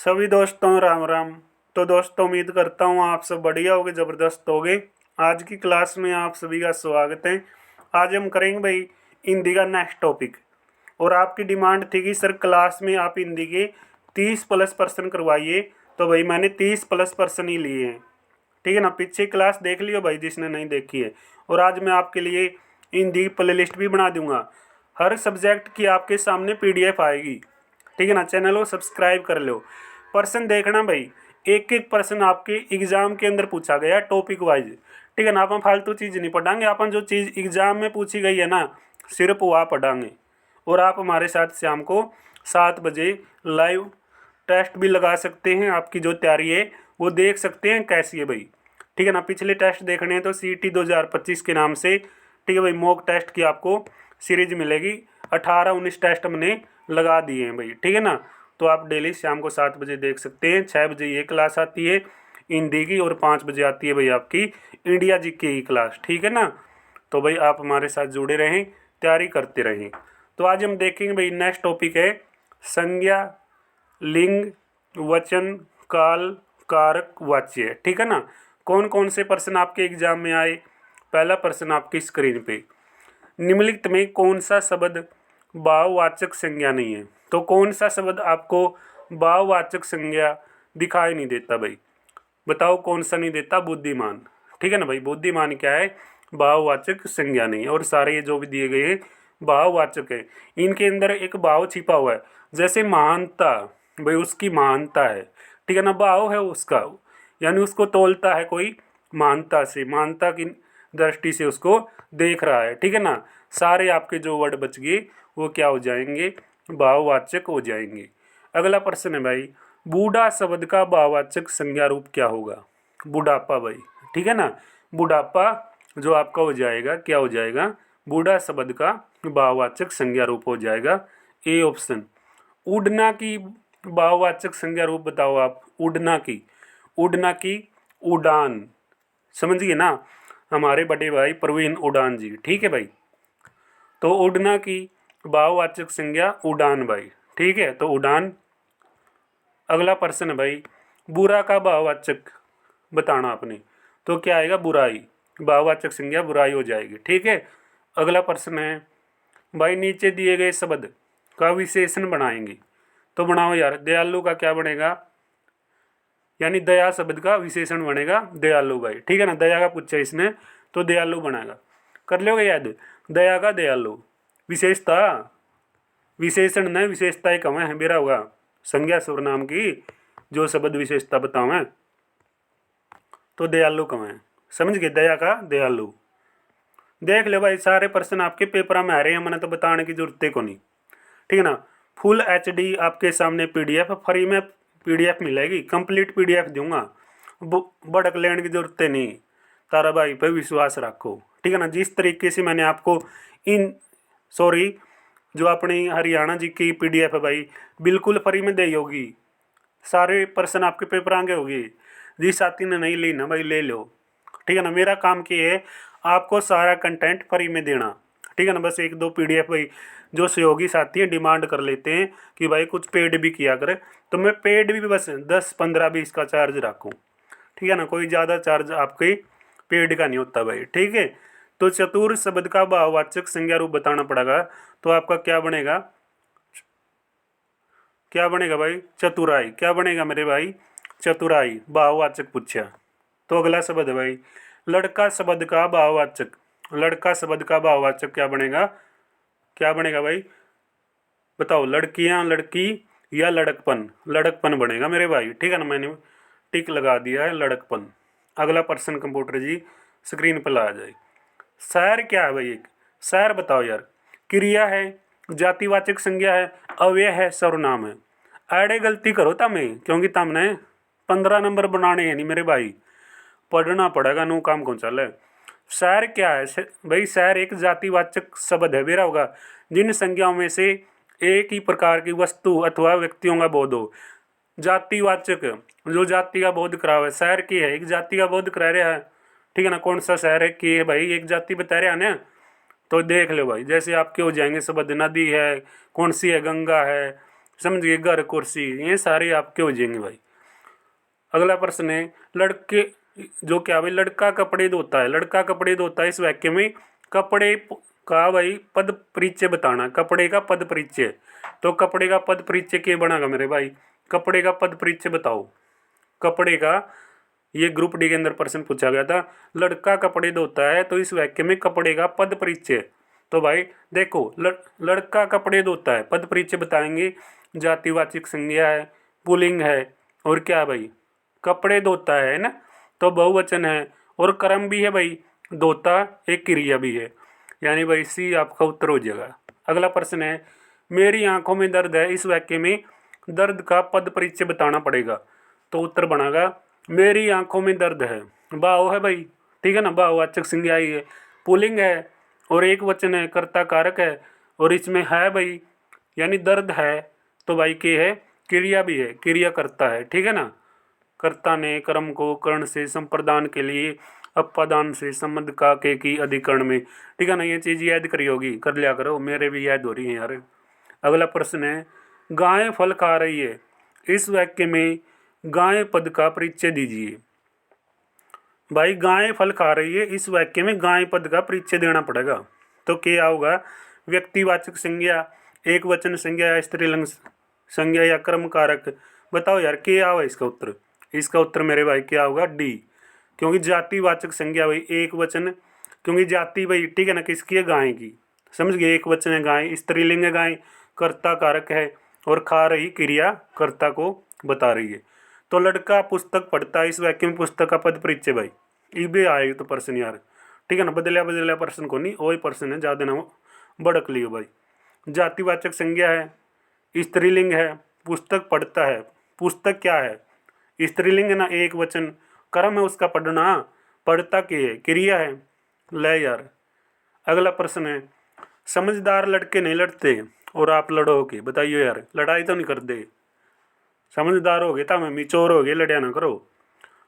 सभी दोस्तों राम राम। तो दोस्तों उम्मीद करता हूँ आप सब बढ़िया होगे, ज़बरदस्त होगे। आज की क्लास में आप सभी का स्वागत है। आज हम करेंगे भाई हिंदी का नेक्स्ट टॉपिक। और आपकी डिमांड थी कि सर क्लास में आप हिंदी के 30+ प्रश्न करवाइए, तो भाई मैंने 30+ प्रश्न ही लिए हैं। ठीक है ना, पीछे क्लास देख लियो भाई जिसने नहीं देखी है। और आज मैं आपके लिए हिंदी की प्ले लिस्ट भी बना दूंगा। हर सब्जेक्ट की आपके सामने PDF आएगी। ठीक है ना, चैनल को सब्सक्राइब कर लो। प्रश्न देखना भाई, एक एक प्रश्न आपके एग्जाम के अंदर पूछा गया टॉपिक वाइज। ठीक है ना, अपन फालतू चीज़ नहीं पढ़ाएंगे, अपन जो चीज़ एग्जाम में पूछी गई है ना सिर्फ वह पढ़ाएंगे। और आप हमारे साथ शाम को 7 बजे लाइव टेस्ट भी लगा सकते हैं। आपकी जो तैयारी है वो देख सकते हैं कैसी है भाई। ठीक है ना, पिछले टेस्ट देखने हैं तो CT 2025 के नाम से, ठीक है भाई, मॉक टेस्ट की आपको सीरीज मिलेगी। 18-19 टेस्ट हमने लगा दिए हैं भाई। ठीक है ना, तो आप डेली शाम को 7 बजे देख सकते हैं। 6 बजे ये क्लास आती है हिंदी की, और 5 बजे आती है भाई आपकी इंडिया GK की क्लास। ठीक है ना, तो भाई आप हमारे साथ जुड़े रहें, तैयारी करते रहें। तो आज हम देखेंगे भाई नेक्स्ट टॉपिक है संज्ञा, लिंग, वचन, काल, कारक, वाच्य। ठीक है ना, कौन कौन से प्रश्न आपके एग्जाम में आए। पहला प्रश्न आपकी स्क्रीन पे, निम्नलिखित में कौन सा शब्द भाववाचक संज्ञा नहीं है। तो कौन सा शब्द आपको भाववाचक संज्ञा दिखाई नहीं देता भाई, बताओ कौन सा नहीं देता। बुद्धिमान। ठीक है ना भाई, बुद्धिमान क्या है, भाववाचक संज्ञा नहीं है। और सारे ये जो भी दिए गए हैं भाववाचक है। इनके अंदर एक भाव छिपा हुआ है, जैसे महानता, भाई उसकी महानता है। ठीक है ना, भाव है उसका, यानी उसको तोलता है कोई महानता से, महानता की दृष्टि से उसको देख रहा है। ठीक है ना, सारे आपके जो वर्ड बच गए वो क्या हो जाएंगे, भाववाचक हो जाएंगे। अगला प्रश्न है भाई, बूढ़ा शब्द का भाववाचक संज्ञा रूप क्या होगा। बुढ़ापा भाई। ठीक है ना, बुढ़ापा जो आपका हो जाएगा, क्या हो जाएगा, बूढ़ा शब्द का भाववाचक संज्ञा रूप हो जाएगा ए ऑप्शन। उड़ना की भाववाचक संज्ञा रूप बताओ आप। उड़ना की, उड़ना की उड़ान, समझिए ना, हमारे बड़े भाई प्रवीण उड़ान जी। ठीक है भाई, तो उड़ना की भाववाचक संज्ञा उड़ान भाई। ठीक है, तो उड़ान। अगला प्रश्न है भाई, बुरा का भाववाचक बताना आपने, तो क्या आएगा, बुराई। भाववाचक संज्ञा बुराई हो जाएगी। ठीक है, अगला प्रश्न है भाई, नीचे दिए गए शब्द का विशेषण बनाएंगे, तो बनाओ यार। दयालु का क्या बनेगा, यानी दया शब्द का विशेषण बनेगा दयालु भाई। ठीक है ना, दया का पूछा इसने तो दयालु बनाएगा। कर लोगे याद, दया का दयालु। विशेषता, विशेषण न विशेषता ही कम है मेरा होगा। संज्ञा सर्वनाम की जो शब्द विशेषता बताओ है तो दयालु कम है। समझ गए, दया का दयालु। देख लो भाई, सारे प्रश्न आपके पेपर में आ रहे हैं, मैंने तो बताने की जरूरत को नहीं। ठीक है ना, फुल HD आपके सामने PDF फ्री में PDF मिलेगी, कंप्लीट PDF दूंगा। भड़क लेने की जरूरत नहीं, तारा भाई पे विश्वास रखो। ठीक है ना, जिस तरीके से मैंने आपको इन सॉरी जो अपनी हरियाणा जी की PDF है भाई बिल्कुल फ्री में दी होगी। सारे प्रश्न आपके पेपर आगे होगी। जिस साथी ने नहीं ली ना भाई ले लो। ठीक है ना, मेरा काम क्या है, आपको सारा कंटेंट फ्री में देना। ठीक है ना, बस 1-2 PDF भाई जो सहयोगी साथी हैं डिमांड कर लेते हैं कि भाई कुछ पेड भी किया करे, तो मैं पेड भी बस 10-15-20 का चार्ज रखूँ। ठीक है ना, कोई ज़्यादा चार्ज आपके पेड का नहीं होता भाई। ठीक है, तो चतुर शब्द का भाववाचक संज्ञा रूप बताना पड़ेगा, तो आपका क्या बनेगा, क्या बनेगा भाई, चतुराई। क्या बनेगा मेरे भाई, चतुराई भाववाचक पूछा। तो अगला शब्द है भाई, लड़का शब्द का भाववाचक। लड़का शब्द का भाववाचक क्या बनेगा, क्या बनेगा भाई, बताओ। लड़कियां, लड़की या लड़कपन। लड़कपन बनेगा मेरे भाई। ठीक है ना, मैंने टिक लगा दिया है, लड़कपन। अगला प्रश्न कंप्यूटर जी स्क्रीन पर ला जाए। शहर क्या है भाई, एक शहर बताओ यार। क्रिया है, जातिवाचक संज्ञा है, अव्यय है, सर्वनाम है। अड़े गलती करो तमें, क्योंकि तुमने 15 नंबर बनाने हैं नहीं मेरे भाई, पढ़ना पड़ेगा, नो काम कौन चल है। शहर क्या है भाई, शहर एक जातिवाचक शब्द है मेरा होगा, जिन संज्ञाओं में से एक ही प्रकार की वस्तु अथवा व्यक्तियों का बोध हो। जातिवाचक, जो जाति का बोध करा हुआ है, शहर की है, एक जाति का बोध करा रहा है। ठीक है ना, कौन सा शहर है कि है भाई, एक जाति बता रहे हैं ना, तो देख लो भाई। जैसे आपके हो जाएंगे शब्द, नदी है, कौन सी है, गंगा है, समझिए, घर कुर्सी ये सारे आपके हो जाएंगे भाई। अगला प्रश्न है, लड़के जो क्या भाई, लड़का कपड़े धोता है, लड़का कपड़े धोता है, इस वाक्य में कपड़े का भाई पद परिचय बताना, कपड़े का पद परिचय। तो कपड़े का पद परिचय क्या बनेगा मेरे भाई, कपड़े का पद परिचय बताओ। कपड़े का, ये ग्रुप डी के अंदर प्रश्न पूछा गया था, लड़का कपड़े धोता है, तो इस वाक्य में कपड़े का पद परिचय। तो भाई देखो, लड़का कपड़े धोता है, पद परिचय बताएंगे, जातिवाचक संज्ञा है, पुल्लिंग है, और क्या भाई, कपड़े धोता है ना, तो बहुवचन है, और कर्म भी है भाई, धोता एक क्रिया भी है, यानी भाई सी आपका उत्तर हो जाएगा। अगला प्रश्न है, मेरी आंखों में दर्द है, इस वाक्य में दर्द का पद परिचय बताना पड़ेगा। तो उत्तर बनेगा, मेरी आंखों में दर्द है, भाव है भाई, ठीक है ना, भाववाचक संज्ञा ही है, पुल्लिंग है, और एक वचन है, कर्ता कारक है, और इसमें है भाई, यानी दर्द है, तो भाई के है, क्रिया भी है, क्रिया करता है, ठीक है ना। कर्ता ने कर्म को कर्ण से संप्रदान के लिए अपादान से संबंध का के की अधिकरण में, ठीक है ना, ये चीज़ याद करी होगी, कर लिया करो, मेरे भी याद हो रही है यार। अगला प्रश्न है, गाय फल खा रही है, इस वाक्य में गाय पद का परिचय दीजिए। भाई गाय फल खा रही है, इस वाक्य में गाय पद का परिचय देना पड़ेगा। तो क्या होगा, व्यक्तिवाचक संज्ञा, एक वचन संज्ञा या स्त्रीलिंग संज्ञा या कर्म कारक, बताओ यार क्या होगा इसका उत्तर। इसका उत्तर मेरे भाई क्या होगा, डी, क्योंकि जातिवाचक संज्ञा भाई एक वचन, क्योंकि जाति भाई ठीक है ना किसकी है, गाय की, समझ गए, एक वचन है गाय, स्त्रीलिंग है गाय, कर्ता कारक है, और खा रही क्रिया कर्ता को बता रही है। तो लड़का पुस्तक पढ़ता है, इस वाक्य में पुस्तक का पद परिचय भाई, ये भी आए तो प्रश्न यार, ठीक है ना, बदलिया बदलिया प्रश्न को नहीं, वही प्रश्न है, ज़्यादा ना भड़क लियो भाई। जातिवाचक संज्ञा है, स्त्रीलिंग है, पुस्तक पढ़ता है, पुस्तक क्या है, स्त्रीलिंग है ना, एक वचन, कर्म है उसका पढ़ना, पढ़ता के है, क्रिया है, ले यार। अगला प्रश्न है, समझदार लड़के नहीं लड़ते और आप लड़ोगे, बताइए यार, लड़ाई तो नहीं करते, समझदार हो गए तो मैं मिचोर हो गए, लड़िया ना करो।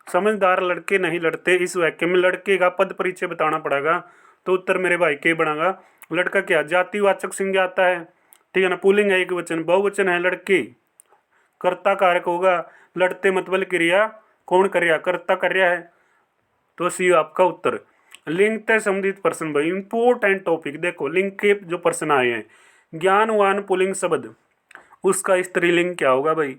समझदार लड़के नहीं लड़ते, इस वाक्य में लड़के का पद परिचय बताना पड़ेगा। तो उत्तर मेरे भाई के बनेगा, लड़का क्या, जातिवाचक संज्ञा आता है, ठीक है ना, पुल्लिंग है एक वचन, बहुवचन है लड़के, कर्ता कारक होगा, लड़ते मतलब क्रिया कौन कर रहा, कर्ता कर रहा है, तो सी आपका उत्तर। लिंग से संबंधित प्रश्न भाई इंपॉर्टेंट टॉपिक, देखो लिंग के जो प्रश्न आए हैं, ज्ञानवान पुल्लिंग शब्द, उसका स्त्रीलिंग क्या होगा भाई,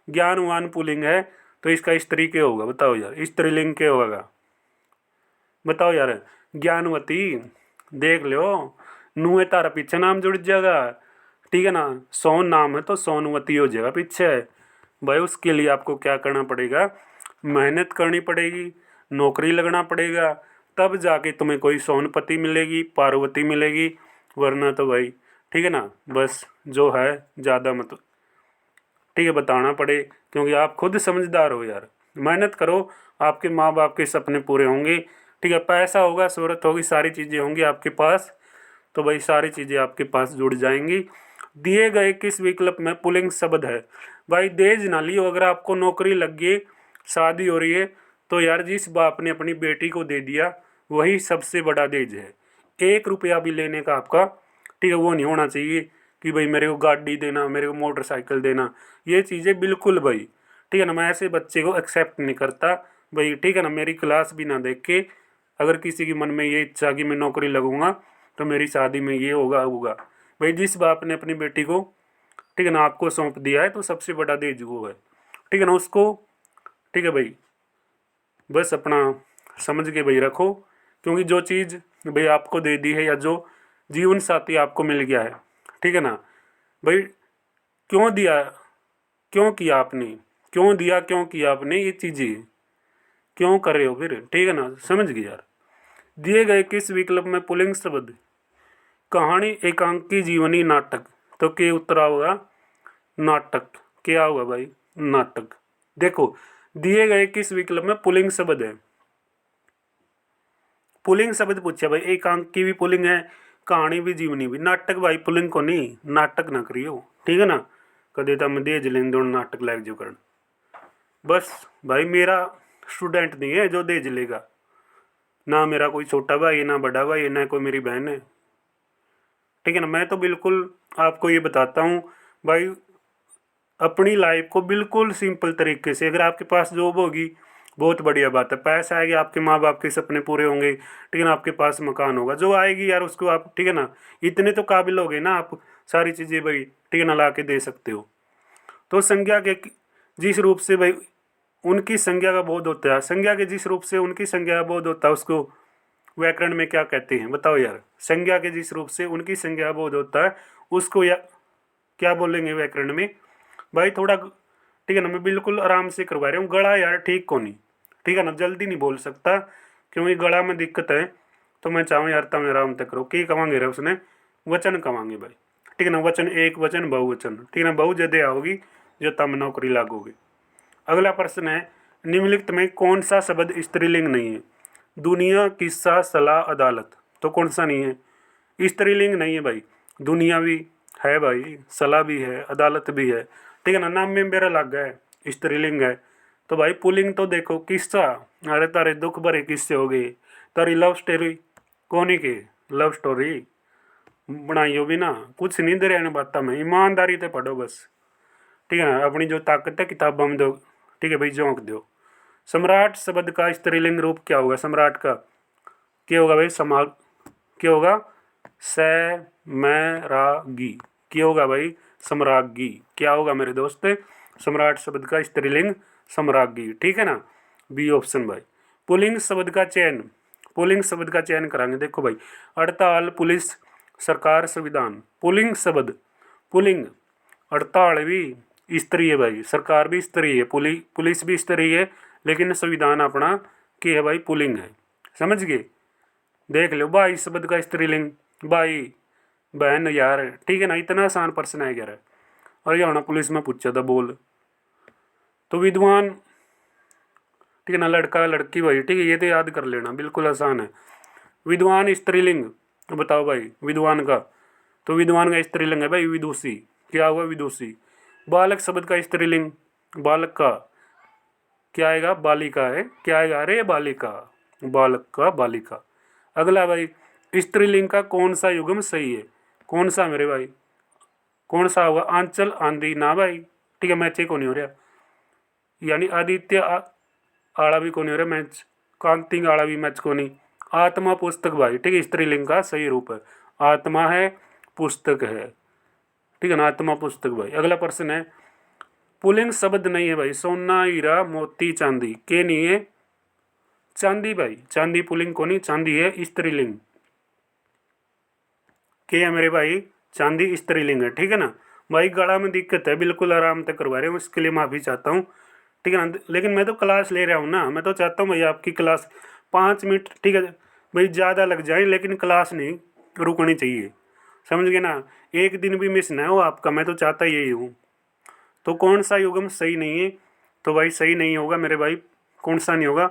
ज्ञानवान पुल्लिंग है, तो इसका स्त्री क्या होगा, बताओ यार, स्त्रीलिंग क्या होगा, बताओ यार। ज्ञानवती, देख लो, नुए तारा पीछे नाम जुड़ जाएगा, ठीक है ना, सोन नाम है तो सोनवती हो जाएगा पीछे। भाई उसके लिए आपको क्या करना पड़ेगा, मेहनत करनी पड़ेगी, नौकरी लगना पड़ेगा, तब जाके तुम्हें कोई सोनपति मिलेगी, पार्वती मिलेगी, वरना तो भाई ठीक है ना, बस जो है ज़्यादा मत, ठीक है, बताना पड़े, क्योंकि आप खुद समझदार हो यार, मेहनत करो, आपके माँ बाप के सपने पूरे होंगे, ठीक है, पैसा होगा, शोहरत होगी, सारी चीज़ें होंगी आपके पास, तो भाई सारी चीज़ें आपके पास जुड़ जाएंगी। दिए गए किस विकल्प में पुल्लिंग शब्द है, भाई देज ना लियो, अगर आपको नौकरी लग गई, शादी हो रही है, तो यार जिस बाप ने अपनी बेटी को दे दिया वही सबसे बड़ा देज है। 1 रुपया भी लेने का आपका, ठीक है, वो नहीं होना चाहिए कि भाई मेरे को गाड़ी देना, मेरे को मोटरसाइकिल देना, ये चीज़ें बिल्कुल भाई, ठीक है ना, मैं ऐसे बच्चे को एक्सेप्ट नहीं करता भाई, ठीक है ना, मेरी क्लास भी ना देख के अगर किसी के मन में ये इच्छा कि मैं नौकरी लगूंगा तो मेरी शादी में ये होगा होगा, भाई जिस बाप ने अपनी बेटी को, ठीक है ना, आपको सौंप दिया है, तो सबसे बड़ा देज वो है, ठीक है ना, उसको, ठीक है भाई, बस अपना समझ के भाई रखो, क्योंकि जो चीज़ भाई आपको दे दी है, या जो जीवन साथी आपको मिल गया है, ठीक है ना भाई, क्यों दिया, क्यों किया आपने, क्यों दिया, क्यों किया आपने, ये चीज़ें क्यों कर रहे हो फिर, ठीक है ना, समझ गए यार। दिए गए किस विकल्प में पुल्लिंग शब्द, कहानी, एकांकी, जीवनी, नाटक, तो क्या उत्तर होगा, नाटक, क्या होगा भाई, नाटक। देखो दिए गए किस विकल्प में पुल्लिंग शब्द है, पुल्लिंग शब्द पूछा भाई, एकांकी भी पुल्लिंग है, कहानी भी, जीवनी भी, नाटक भाई पुल्लिंग को नहीं, नाटक ना करियो, ठीक है ना, कदे तो मैं देज लेन दो नाटक लग जो करन, बस भाई मेरा स्टूडेंट नहीं है जो देज लेगा, ना मेरा कोई छोटा भाई ना बड़ा भाई ना कोई मेरी बहन है, ठीक है ना, मैं तो बिल्कुल आपको ये बताता हूँ भाई, अपनी लाइफ को बिल्कुल सिंपल तरीके से, अगर आपके पास जॉब होगी बहुत बढ़िया बात है, पैसा आएगा, आपके माँ बाप के सपने पूरे होंगे, ठीक है ना, आपके पास मकान होगा, जो आएगी यार उसको आप, ठीक है ना, इतने तो काबिल हो गए ना आप, सारी चीज़ें भाई, ठीक है ना, ला के दे सकते हो। तो संज्ञा के जिस रूप से भाई उनकी संज्ञा का बोध होता है, संज्ञा के जिस रूप से उनकी संज्ञा का बोध होता है, उसको व्याकरण में क्या कहते हैं बताओ यार। संज्ञा के जिस रूप से उनकी संज्ञा का बोध होता है, उसको या क्या बोलेंगे व्याकरण में भाई, थोड़ा ठीक है ना, मैं बिल्कुल आराम से करवा रहा हूँ। गला यार ठीक को नहीं, ठीक है ना, जल्दी नहीं बोल सकता क्योंकि गला में दिक्कत है, तो मैं चाहूँ यार तुम आराम तक करो। की कमांगे रे उसने, वचन कमांगे भाई, ठीक है ना, वचन एक वचन बहुवचन, ठीक है ना, बहु जदे आओगी जो तम नौकरी लागोगे। अगला प्रश्न है, निम्नलिखित में कौन सा शब्द स्त्रीलिंग नहीं है? दुनिया, किस्सा, सलाह, अदालत। तो कौन सा नहीं है? स्त्रीलिंग नहीं है भाई। दुनिया भी है भाई, सलाह भी है, अदालत भी है, ठीक है ना, नाम में मेरा लग है, स्त्रीलिंग है। तो भाई पुलिंग तो देखो, किस्सा, अरे तारे दुख भरे किस्से हो गए, तारी लव स्टोरी कोनी के लव स्टोरी बनाइयो भी ना, कुछ नहीं दे रहे बात में, ईमानदारी से पढ़ो बस, ठीक है ना, अपनी जो ताकत है किताबों में दो, ठीक है भाई, झोंक दो। सम्राट शब्द का स्त्रीलिंग रूप क्या होगा? सम्राट का क्या होगा भाई? समाग क्या होगा? सैमरागी क्या होगा भाई? सम्राज्ञी। क्या होगा मेरे दोस्त? सम्राट शब्द का स्त्रीलिंग सम्राज्ञी, ठीक है ना, बी ऑप्शन भाई। पुलिंग शब्द का चयन, पुलिंग शब्द का चयन करांगे, देखो भाई, हड़ताल, पुलिस, सरकार, संविधान। पुलिंग शब्द, पुलिंग, हड़ताल भी स्त्री है भाई, सरकार भी स्त्री है, पुलिस भी स्त्री है, लेकिन संविधान अपना क्या है भाई? पुलिंग है, समझ गए? देख लो भाई, शब्द का स्त्रीलिंग भाई, बहन यार, ठीक है ना, इतना आसान प्रश्न है यार। और हरियाणा पुलिस में पूछा था बोल। तो विद्वान, ठीक है ना, लड़का लड़की भाई, ठीक है, ये तो याद कर लेना, बिल्कुल आसान है। विद्वान स्त्रीलिंग, तो बताओ भाई विद्वान का, तो विद्वान का स्त्रीलिंग है भाई विदुषी। क्या हुआ? विदुषी। बालक शब्द का स्त्रीलिंग, बालक का क्या आएगा? बालिका है, क्या आएगा? अरे बालिका, बालक का बालिका। अगला भाई, स्त्रीलिंग का कौन सा युग्म सही है? कौन सा मेरे भाई? कौन सा होगा? आंचल, आंधी ना भाई, ठीक है, मैच ही को नहीं हो रहा, यानी आदित्य आड़ा भी को नहीं हो रहा मैच, कांतिंग आड़ा भी मैच को नहीं। आत्मा पुस्तक भाई, ठीक है, स्त्रीलिंग का सही रूप है, आत्मा है, पुस्तक है, ठीक है ना, आत्मा पुस्तक भाई। अगला प्रश्न है, पुलिंग शब्द नहीं है भाई, सोना, हीरा, मोती, चांदी, के नहीं है? चांदी भाई, चांदी पुलिंग को नहीं, चांदी है स्त्रीलिंग, के है मेरे भाई? चांदी स्त्रीलिंग है, ठीक है ना भाई। गला में दिक्कत है, बिल्कुल आराम से करवा रहे हूँ, इसके लिए माफ़ी चाहता हूँ, ठीक है ना, लेकिन मैं तो क्लास ले रहा हूँ ना, मैं तो चाहता हूँ भाई आपकी क्लास 5 मिनट, ठीक है भाई, ज़्यादा लग जाए लेकिन क्लास नहीं रुकनी चाहिए, समझ गए ना, एक दिन भी मिस ना हो आपका, मैं तो चाहता यही हूँ। तो कौन सा युग्म सही नहीं है? तो भाई सही नहीं होगा मेरे भाई, कौन सा नहीं होगा?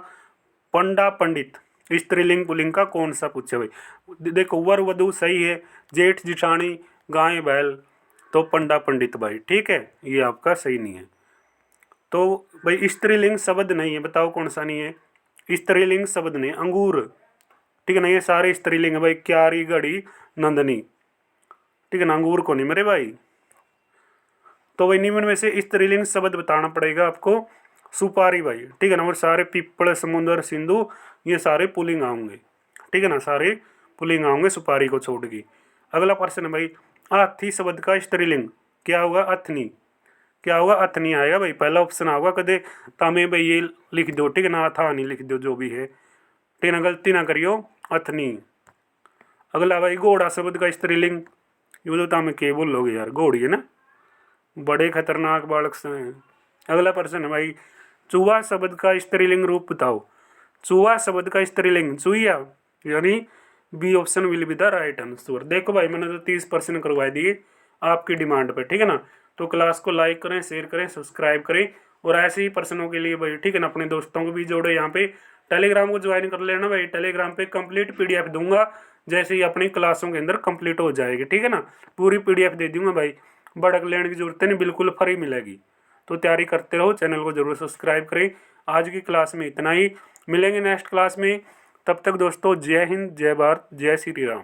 पंडा पंडित, स्त्रीलिंग पुलिंग का कौन सा पूछे भाई? देखो, वर वधु सही है, जेठ जिठानी, गाय बैल, तो पंडा पंडित भाई, ठीक है, ये आपका सही नहीं है। तो भाई स्त्रीलिंग शब्द नहीं है, बताओ कौन सा नहीं है? स्त्रीलिंग शब्द नहीं, अंगूर, ठीक है ना, ये सारे स्त्रीलिंग है भाई, क्यारी, घड़ी, नंदनी, ठीक है ना, अंगूर को नहीं मेरे भाई। तो भाई निम्न में से स्त्रीलिंग शब्द बताना पड़ेगा आपको। सुपारी भाई, ठीक है ना, और सारे पीपल, समुद्र, सिंधु, ये सारे पुलिंग आएंगे, ठीक है ना, सारे पुलिंग आएंगे सुपारी को छोड़ के। अगला प्रश्न है भाई, हाथी शब्द का स्त्रीलिंग क्या होगा? अथनी। क्या होगा? अथनी आएगा भाई, पहला ऑप्शन आएगा, कदे तामे भाई ये लिख दो, ठीक है ना, अथा नहीं लिख दो, जो भी है, ठीक है ना, गलती ना करियो, अथनी। अगला भाई, घोड़ा शब्द का स्त्रीलिंग, ये तो तामे के बोलोगे यार, घोड़ी है ना, बड़े खतरनाक बालक से हैं। अगला प्रश्न है भाई, चूहा शब्द का स्त्रीलिंग रूप बताओ। चूहा शब्द का स्त्रीलिंग चूहिया, यानी B option will be the right answer. देखो भाई, मैंने तो 30 प्रश्न करवा दिए आपकी डिमांड पे, ठीक है ना। तो क्लास को लाइक करें, शेयर करें, सब्सक्राइब करें, और ऐसे ही प्रश्नों के लिए भाई, ठीक है ना, अपने दोस्तों को भी जोड़ो। यहाँ पे टेलीग्राम को ज्वाइन कर लेना भाई, टेलीग्राम पे कंप्लीट पीडीएफ दूंगा जैसे ही अपनी क्लासों के अंदर कंप्लीट हो जाएगी, ठीक है ना, पूरी पीडीएफ दे दूंगा भाई, भड़क लेने की जरूरत नहीं, बिल्कुल फ्री मिलेगी। तो तैयारी करते रहो, चैनल को जरूर सब्सक्राइब करें। आज की क्लास में इतना ही, मिलेंगे नेक्स्ट क्लास में, तब तक दोस्तों जय हिंद, जय भारत, जय श्री राम।